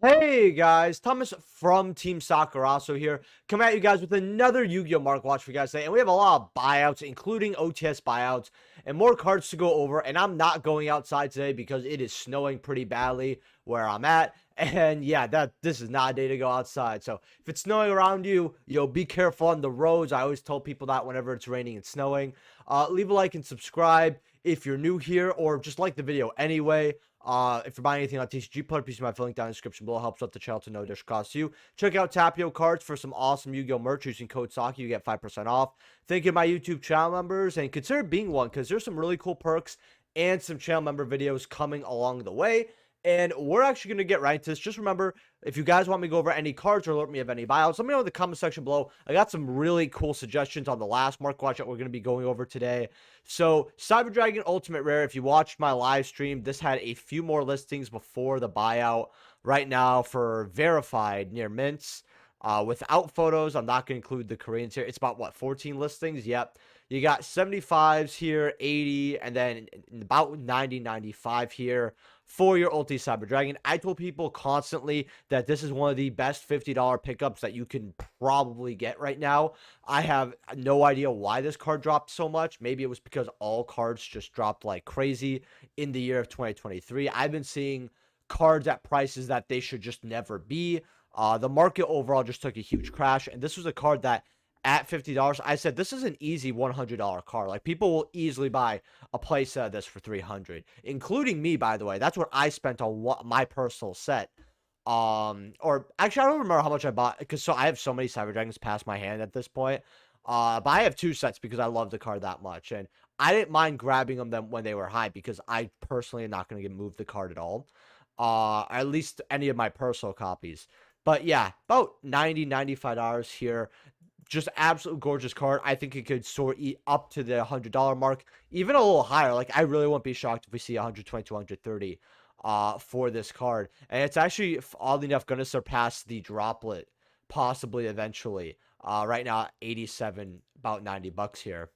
Hey guys, Thomas from Team Sakurasou here, coming at you guys with another Yu-Gi-Oh! Market Watch for you guys today, and we have a lot of buyouts, including OTS buyouts, and more cards to go over, and I'm not going outside today because it is snowing pretty badly where I'm at, and yeah, this is not a day to go outside, so if it's snowing around you, be careful on the roads. I always tell people that whenever it's raining and snowing. Leave a like and subscribe if you're new here, or just like the video anyway. If you're buying anything on TCG Player, please use my link down in the description below. Helps out the channel to no additional cost to you. Check out Tapio Cards for some awesome Yu-Gi-Oh! Merch. Using code SAKI, you get 5% off. Thank you to my YouTube channel members, and consider being one because there's some really cool perks and some channel member videos coming along the way. And we're actually going to get right into this. Just remember, if you guys want me to go over any cards or alert me of any buyouts, let me know in the comment section below. I got some really cool suggestions on the last Mark Watch that we're going to be going over today. So, Cyber Dragon Ultimate Rare, if you watched my live stream, this had a few more listings before the buyout. Right now, for verified near mints, without photos, I'm not going to include the Koreans here. It's about, what, 14 listings? Yep. You got 75s here, 80, and then about 90, 95 here for your ulti Cyber Dragon. I told people constantly that this is one of the best $50 pickups that you can probably get right now. I have no idea why this card dropped so much. Maybe it was because all cards just dropped like crazy in the year of 2023. I've been seeing cards at prices that they should just never be. The market overall just took a huge crash, and this was a card that at $50, I said this is an easy $100 card. Like, people will easily buy a playset of this for $300, including me, by the way. That's what I spent on my personal set. Or actually, I don't remember how much I bought, because I have so many Cyber Dragons past my hand at this point. But I have two sets because I love the card that much, and I didn't mind grabbing them when they were high because I personally am not going to move the card at all. At least any of my personal copies. But yeah, about $90, $95 here. Just absolute gorgeous card. I think it could soar up to the $100 mark, even a little higher. Like, I really won't be shocked if we see 120 to 130 for this card. And it's actually, oddly enough, going to surpass the droplet possibly eventually. Right now, 87, about $90 here,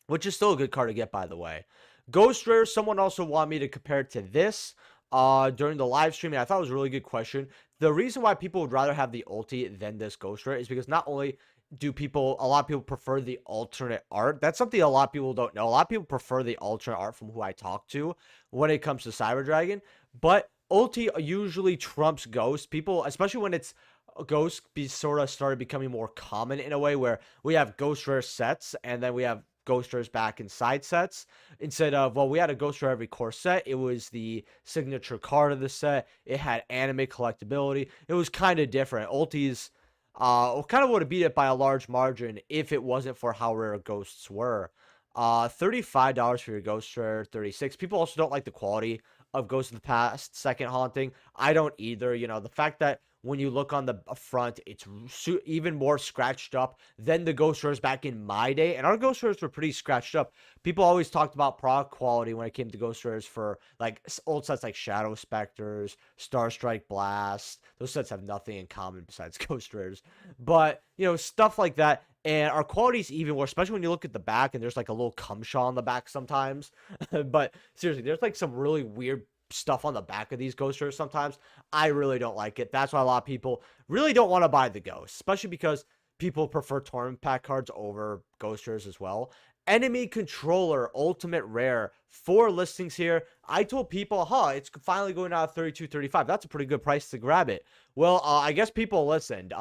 which is still a good card to get, by the way. Ghost Rare, someone also wanted me to compare it to this during the live stream, and I thought it was a really good question. The reason why people would rather have the ulti than this Ghost Rare is because not only do a lot of people prefer the alternate art. That's something a lot of people don't know. A lot of people prefer the alternate art from who I talk to when it comes to Cyber Dragon, but ulti usually trumps Ghost. People, especially when it's Ghost, sort of started becoming more common in a way where we have Ghost Rare sets and then we have Ghost Rares back in side sets instead of, well, we had a Ghost Rare every core set. It was the signature card of the set. It had anime collectability. It was kind of different. Ultis kind of would have beat it by a large margin if it wasn't for how rare ghosts were. $35 for your Ghost Rare, 36. People also don't like the quality of Ghost of the Past Second Haunting. I don't either. You know, the fact that when you look on the front, it's even more scratched up than the Ghost Rares back in my day. And our Ghost Rares were pretty scratched up. People always talked about product quality when it came to Ghost Rares for like old sets like Shadow Specters, Star Strike Blast. Those sets have nothing in common besides Ghost Rares. But, you know, stuff like that. And our quality is even worse, especially when you look at the back and there's like a little cumshaw on the back sometimes. But seriously, there's like some really weird stuff on the back of these Ghost Rares sometimes. I really don't like it. That's why a lot of people really don't want to buy the Ghost, especially because people prefer tournament pack cards over Ghost Rares as well. Enemy Controller Ultimate Rare, 4 listings here. I told people, it's finally going out of 32.35. That's a pretty good price to grab it. Well, I guess people listened.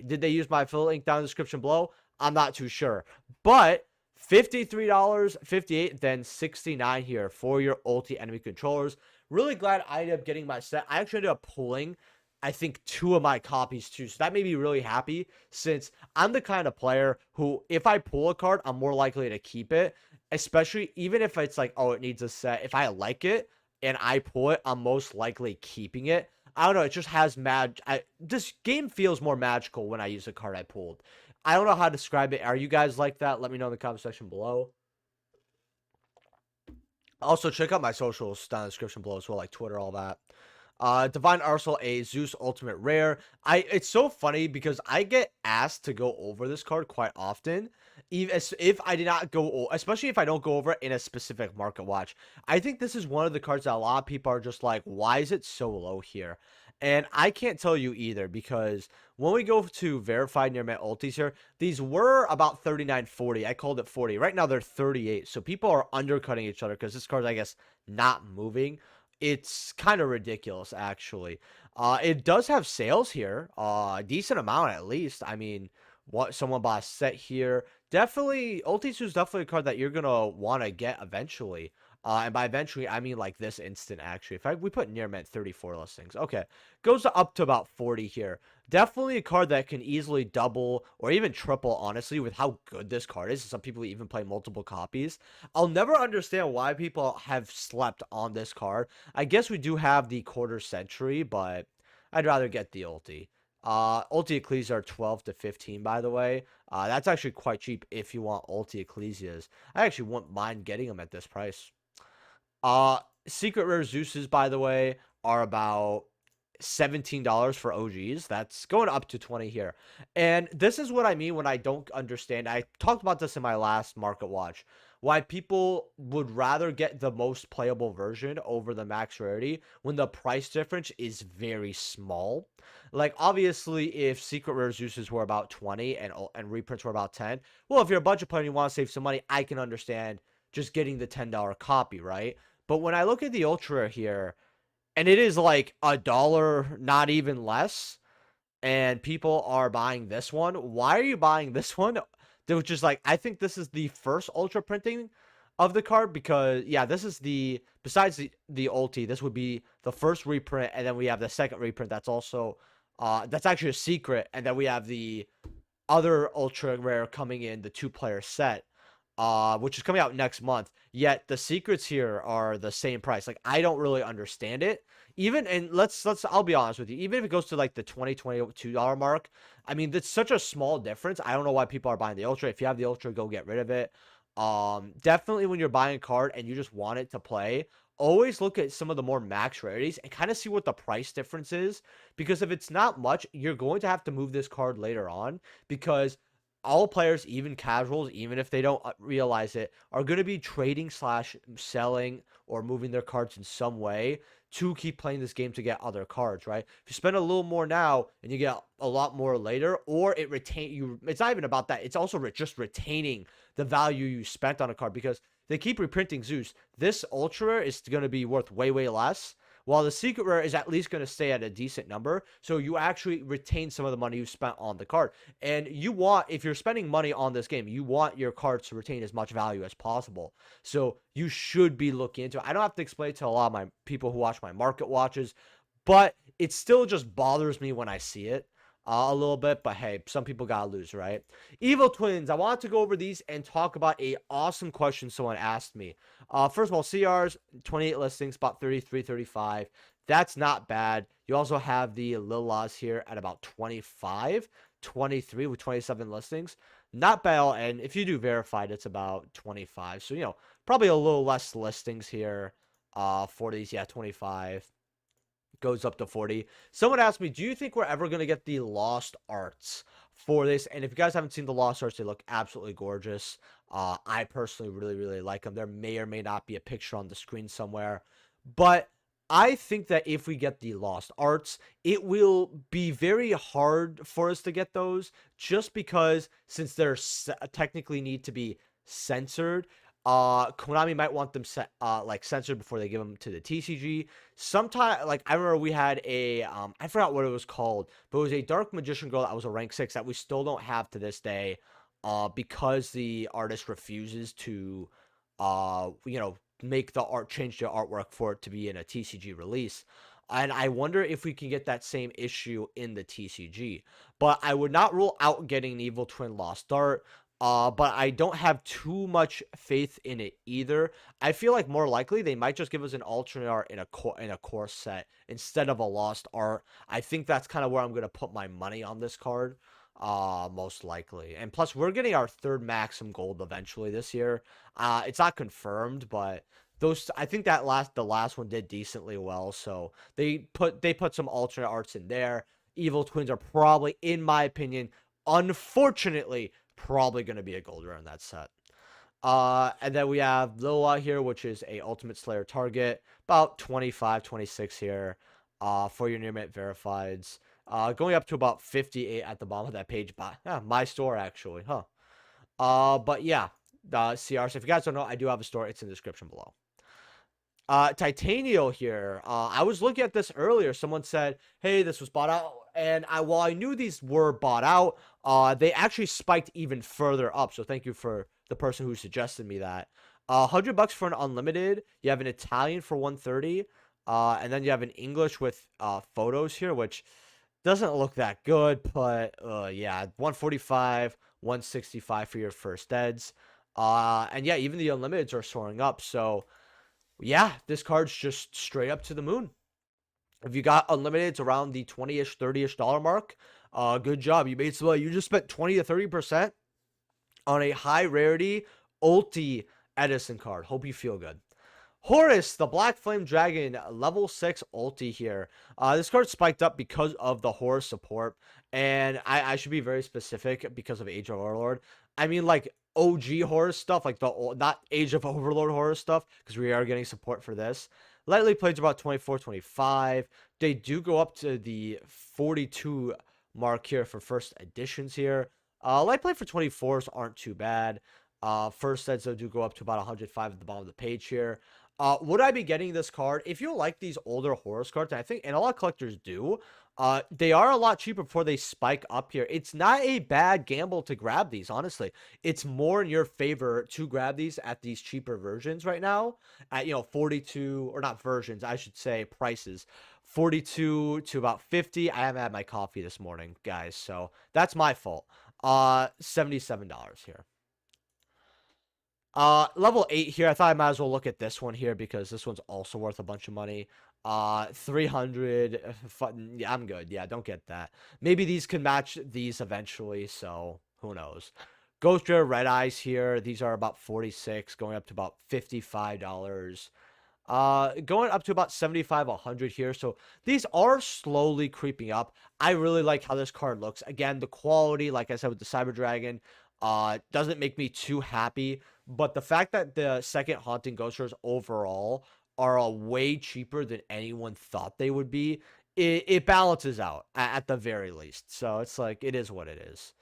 Did they use my affiliate link down in the description below? I'm not too sure. But $53, $58, then $69 here for your ulti enemy controllers. Really glad I ended up getting my set. I actually ended up pulling, I think, 2 of my copies too. So that made me really happy, since I'm the kind of player who, if I pull a card, I'm more likely to keep it. Especially even if it's like, oh, it needs a set. If I like it and I pull it, I'm most likely keeping it. I don't know. It just has this game feels more magical when I use a card I pulled. I don't know how to describe it. Are you guys like that? Let me know in the comment section below. Also, check out my socials down in the description below as well, like Twitter, all that. Divine Arsenal, a Zeus Ultimate Rare. It's so funny because I get asked to go over this card quite often, even if I did not go, especially if I don't go over it in a specific market watch. I think this is one of the cards that a lot of people are just like, why is it so low here? And I can't tell you either, because when we go to verified near mint ultis here, these were about 39.40. I called it 40. Right now they're 38. So people are undercutting each other because this card's, I guess, not moving. It's kind of ridiculous, actually. It does have sales here, a decent amount at least. I mean, what someone bought a set here. Definitely, Ultisu is definitely a card that you're gonna want to get eventually. And by eventually, I mean like this instant, actually. We put near mint 34 listings. Okay. Goes up to about 40 here. Definitely a card that can easily double or even triple, honestly, with how good this card is. Some people even play multiple copies. I'll never understand why people have slept on this card. I guess we do have the quarter century, but I'd rather get the ulti. Ulti Ecclesias are 12 to 15, by the way. That's actually quite cheap if you want ulti Ecclesias. I actually wouldn't mind getting them at this price. Secret rare Zeuses, by the way, are about $17 for OGs. That's going up to 20 here. And this is what I mean when I don't understand. I talked about this in my last market watch. Why people would rather get the most playable version over the max rarity when the price difference is very small. Like, obviously, if secret rare Zeuses were about 20 and reprints were about 10, well, if you're a budget player and you want to save some money, I can understand just getting the $10 copy, right? But when I look at the ultra rare here, and it is like $1, not even less, and people are buying this one, why are you buying this one? Which is like, I think this is the first ultra printing of the card, because yeah, this is besides the ulti, this would be the first reprint, and then we have the second reprint that's also that's actually a secret, and then we have the other ultra rare coming in, the 2-player set, which is coming out next month. Yet the secrets here are the same price. Like, I don't really understand it. Even, and let's I'll be honest with you, even if it goes to like the $22 mark, I mean, that's such a small difference. I don't know why people are buying the ultra. If you have the ultra, go get rid of it. Definitely when you're buying a card and you just want it to play, always look at some of the more max rarities and kind of see what the price difference is, because if it's not much, you're going to have to move this card later on, because all players, even casuals, even if they don't realize it, are going to be trading slash selling or moving their cards in some way to keep playing this game to get other cards, right? If you spend a little more now and you get a lot more later, or it's not even about that. It's also just retaining the value you spent on a card, because they keep reprinting Zeus. This ultra rare is going to be worth way, way less, while the secret rare is at least going to stay at a decent number. So you actually retain some of the money you spent on the card. And if you're spending money on this game, you want your cards to retain as much value as possible. So you should be looking into it. I don't have to explain it to a lot of my people who watch my market watches, but it still just bothers me when I see it a little bit. But hey, some people gotta lose, right? Evil Twins, I want to go over these and talk about a awesome question someone asked me. First of all, CRs, 28 listings, about 33, 35. That's not bad. You also have the Lilas here at about 25, 23 with 27 listings. Not bad. And if you do verified, it's about 25. So, probably a little less listings here for these. Yeah, 25. Goes up to 40. Someone asked me, do you think we're ever going to get the Lost Arts for this? And if you guys haven't seen the Lost Arts, they look absolutely gorgeous. I personally really, really like them. There may or may not be a picture on the screen somewhere, but I think that if we get the Lost Arts, it will be very hard for us to get those, just because since they're technically need to be censored, Konami might want them like censored before they give them to the TCG. Sometime, like, I remember we had a I forgot what it was called, but it was a Dark Magician girl that was a rank 6 that we still don't have to this day, because the artist refuses to make the change the artwork for it to be in a TCG release. And I wonder if we can get that same issue in the TCG. But I would not rule out getting an Evil Twin Lost Art. But I don't have too much faith in it either. I feel like more likely they might just give us an alternate art in a core set instead of a Lost Art. I think that's kind of where I'm going to put my money on this card, most likely. And plus, we're getting our third Maxim Gold eventually this year. It's not confirmed, but I think the last one did decently well. So they put some alternate arts in there. Evil Twins are probably, in my opinion, unfortunately, probably going to be a gold rare in that set. And then we have Lila here, which is a Ultimate Slayer target, about 25, 26 here. for your near mint verifieds. Going up to about 58 at the bottom of that page. Yeah, my store actually, huh? But yeah, the CR. So if you guys don't know, I do have a store. It's in the description below. Titanial here. I was looking at this earlier. Someone said, "Hey, this was bought out," and while I knew these were bought out, they actually spiked even further up. So thank you for the person who suggested me that. $100 for an unlimited. You have an Italian for 130, and then you have an English with photos here, which doesn't look that good, but yeah, 145, 165 for your first eds. And yeah, even the unlimiteds are soaring up. So yeah, this card's just straight up to the moon. If you got unlimiteds around the 20-ish, 30-ish dollar mark, good job. You made some money. You just spent 20 to 30% on a high rarity ulti Edison card. Hope you feel good. Horus, the Black Flame Dragon, level 6 ulti here. This card spiked up because of the Horus support, and I should be very specific because of Age of Overlord. I mean, like, OG Horus stuff, like not Age of Overlord Horus stuff, because we are getting support for this. Lightly played about 24, 25. They do go up to the 42 mark here for first editions here. Light play for 24s aren't too bad. First sets do go up to about 105 at the bottom of the page here. Would I be getting this card? If you like these older Horus cards, and I think, and a lot of collectors do, they are a lot cheaper before they spike up here. It's not a bad gamble to grab these, honestly. It's more in your favor to grab these at these cheaper versions right now at, 42, or not versions, I should say prices. 42 to about 50. I haven't had my coffee this morning, guys, so that's my fault. $77 here. Level 8 here. I thought I might as well look at this one here because this one's also worth a bunch of money. 300. Yeah, I'm good. Yeah, don't get that. Maybe these can match these eventually, so who knows. Ghost Rare Red Eyes here. These are about 46, going up to about $55. Going up to about 75, 100 here. So these are slowly creeping up. I really like how this card looks. Again, the quality, like I said with the Cyber Dragon, doesn't make me too happy. But the fact that the second Haunting Ghost Rares overall are way cheaper than anyone thought they would be, it balances out at the very least. So it's like, it is what it is.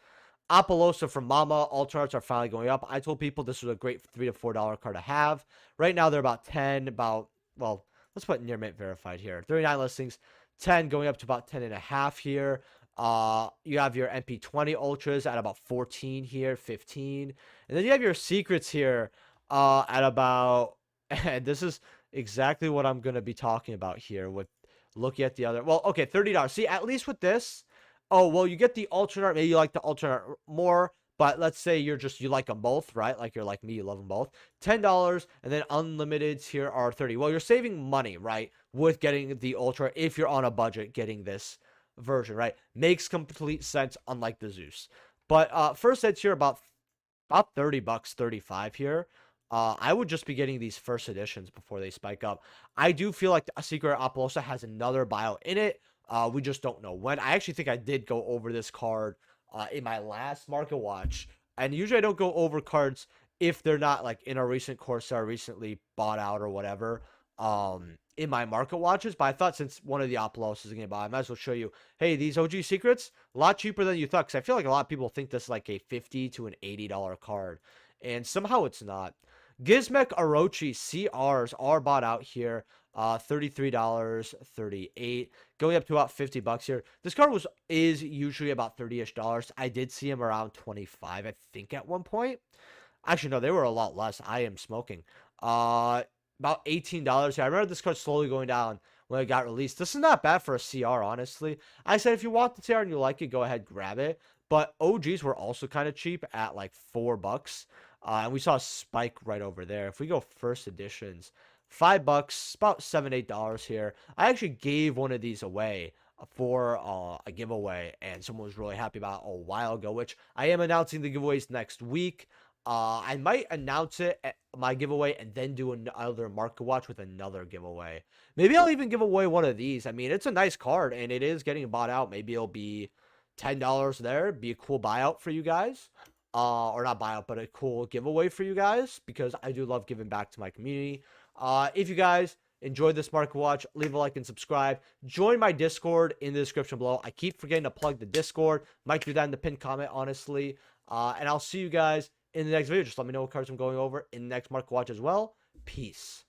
Apollosa from Mama, alternatives are finally going up. I told people this was a great $3 to $4 card to have. Right now they're about 10, well, let's put near mint verified here. 39 listings, 10 going up to about 10 and a half here. You have your MP20 Ultras at about 14 here, 15. And then you have your secrets here at about, and this is exactly what I'm going to be talking about here with looking at the other. Well, okay, $30. See, at least with this, oh, well, you get the alternate. Maybe you like the alternate more, but let's say you like them both, right? Like you're like me, you love them both. $10, and then unlimiteds here are 30. Well, you're saving money, right? With getting the ultra if you're on a budget getting this version, right? Makes complete sense, unlike the Zeus. But first sets here about $30, 35 here. I would just be getting these first editions before they spike up. I do feel like a Secret Apollosa has another buyout in it. We just don't know when. I actually think I did go over this card in my last market watch. And usually I don't go over cards if they're not like in a recent Corsair recently bought out or whatever in my market watches. But I thought since one of the Apollos is going to buy, I might as well show you, hey, these OG secrets, a lot cheaper than you thought. Because I feel like a lot of people think this is like a $50 to an $80 card. And somehow it's not. Gizmek Orochi CRs are bought out here. $33, $38, going up to about $50 here. This card is usually about $30-ish. I did see him around 25, I think, at one point. Actually, no, they were a lot less. I am smoking. About $18 here. I remember this card slowly going down when it got released. This is not bad for a CR, honestly. I said if you want the CR and you like it, go ahead, grab it. But OGs were also kind of cheap at like $4. And we saw a spike right over there. If we go first editions, $5, about $7, $8 here. I actually gave one of these away for a giveaway, and someone was really happy about it a while ago, which I am announcing the giveaways next week. I might announce it at my giveaway and then do another market watch with another giveaway. Maybe I'll even give away one of these. I mean, it's a nice card, and it is getting bought out. Maybe it'll be $10 there. Be a cool buyout for you guys. Or not buyout, but a cool giveaway for you guys, because I do love giving back to my community. If you guys enjoyed this market watch, leave a like and subscribe. Join my Discord in the description below. I keep forgetting to plug the Discord. Might do that in the pinned comment, honestly. And I'll see you guys in the next video. Just let me know what cards I'm going over in the next market watch as well. Peace.